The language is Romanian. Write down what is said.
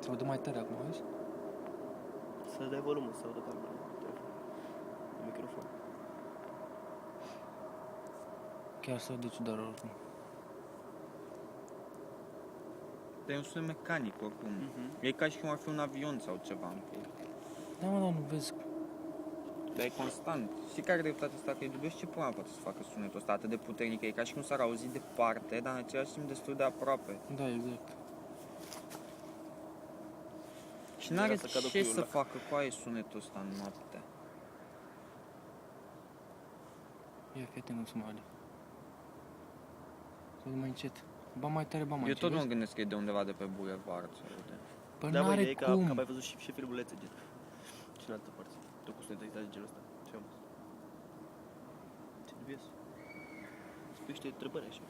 Se aude mai tare acum, auzi? Să dai volumul, să audă calmă. Microfon. Chiar se aude ciudat oricum. Dar e un sunet mecanic oricum. E ca și cum ar fi un avion sau ceva în pui. Da, mă, dar nu vezi? Dar e constant. Și care dreptate asta că e dubios ce până poate să facă sunetul ăsta atât de puternic. E ca și cum s-ar auzi departe, dar în același timp destul de aproape. Da, exact. Și n-are Era să cadă ce puiul să ăla. facă cu aia sunetul ăsta în noapte. Ia, fii atent, nu se mai aude. Se aude mai încet. Ba mai tare, ba mai Eu încet. tot nu mă vezi? gândesc că e de undeva de pe bulevard să aude. Bă, Da, bă, n-are e ca cum. ai văzut și filmulețe gen. Și în altă parte. Tot cu sunetul de genul ăsta. Ce am văzut. Ce dubios. Spui niște întrebări așa.